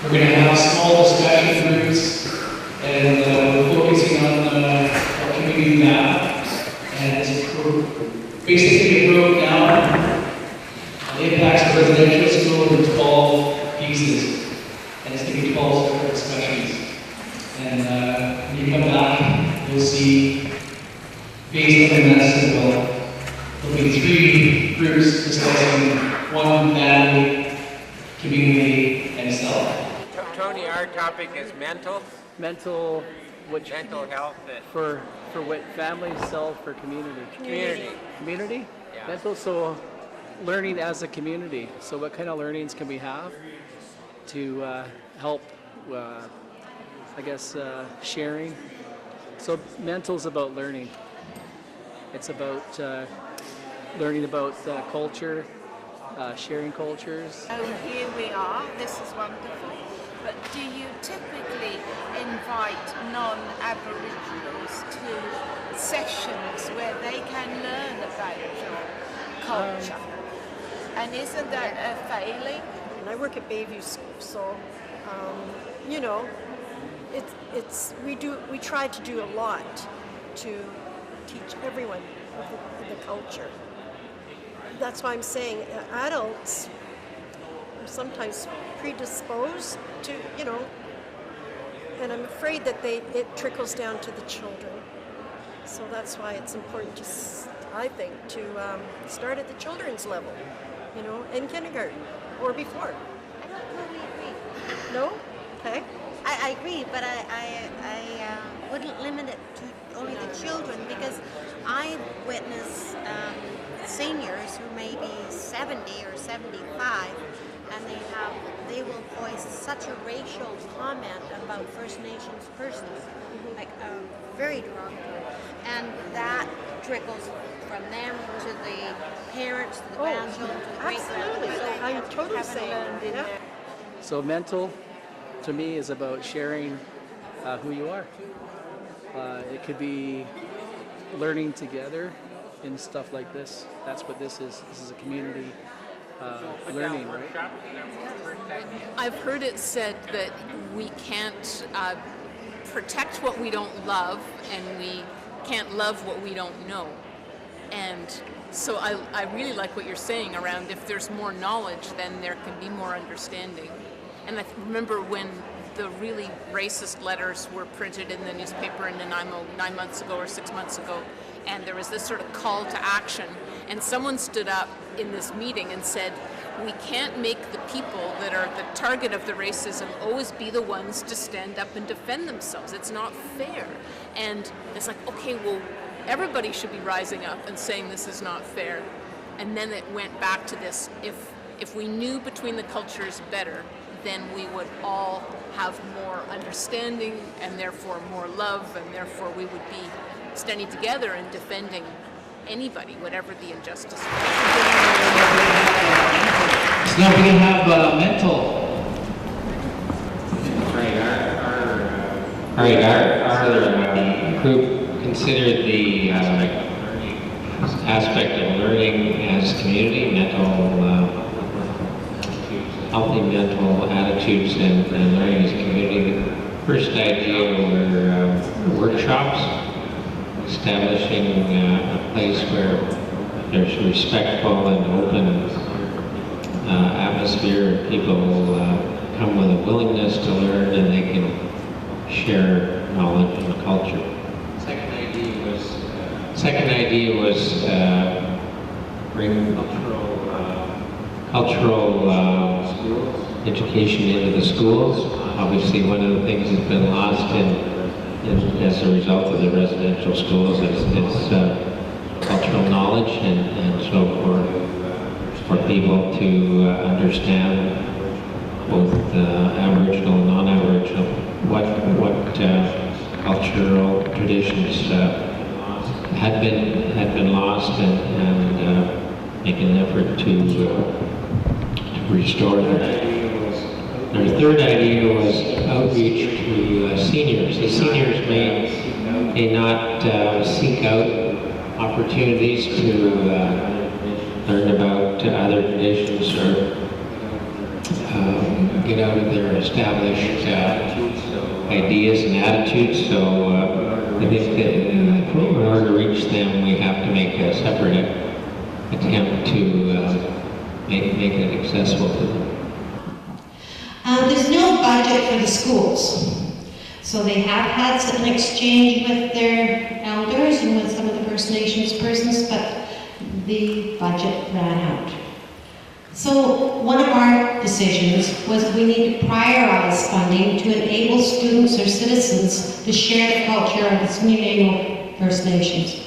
We're going to have small discussion groups, and we're focusing on our community map. And it's basically broken down the impacts of residential school into 12 pieces. And it's going to be 12 separate discussions. And when you come back, you'll see, based on the message, there'll be 3 groups discussing one family, community, and self. Tony, our topic is mental health. For what, family, self, or community? Community? Yeah. Mental, so learning as a community. So what kind of learnings can we have to help, sharing? So mental's about learning. It's about learning about culture, sharing cultures. Oh, here we are. This is wonderful. But do you typically invite non-Aboriginals to sessions where they can learn about your culture? And isn't that a failing? And I work at Bayview School, so we try to do a lot to teach everyone of the culture. That's why I'm saying adults are sometimes predisposed to, and I'm afraid that it trickles down to the children. So that's why it's important to, I think, to start at the children's level, in kindergarten or before. I don't totally agree. No? Okay. I agree, but I wouldn't limit it to only the children, because I witness seniors who may be 70 or 75, and they will voice such a racial comment about First Nations persons, like very derogatory, and that trickles from them to the parents, to the grandchildren, to the Absolutely. great-grandchildren. I'm totally saying. Yeah. So mental, to me, is about sharing who you are. It could be learning together in stuff like this. That's what this is. This is a community learning, right? I've heard it said that we can't protect what we don't love, and we can't love what we don't know. And so I really like what you're saying around, if there's more knowledge, then there can be more understanding. And I remember when the really racist letters were printed in the newspaper in Nanaimo 9 months ago or 6 months ago, and there was this sort of call to action, and someone stood up in this meeting and said, we can't make the people that are the target of the racism always be the ones to stand up and defend themselves. It's not fair. And it's like, okay, well, everybody should be rising up and saying this is not fair. And then it went back to this, if we knew between the cultures better, then we would all have more understanding, and therefore more love, and therefore we would be standing together and defending anybody, whatever the injustice is. So now we're going to have mental. Our group considered the aspect of learning as community, healthy mental attitudes and learning as a community. The first idea were workshops, establishing a place where there's respectful and open atmosphere, and people come with a willingness to learn, and they can share knowledge and culture. Second idea was bring cultural education into the schools. Obviously, one of the things that's been lost as a result of the residential schools is cultural knowledge, and so for people to understand both Aboriginal and non-Aboriginal, what cultural traditions had been lost, and make an effort to restore them. Our third idea was outreach to seniors. The seniors may not seek out opportunities to learn about other traditions or get out of their established ideas and attitudes. So I think that in order to reach them, we have to make a separate attempt to make it accessible to them. There's no budget for the schools. So they have had an exchange with their elders and with some of the First Nations persons, but the budget ran out. So one of our decisions was we need to prioritize funding to enable students or citizens to share the culture of the Nanaimo First Nations.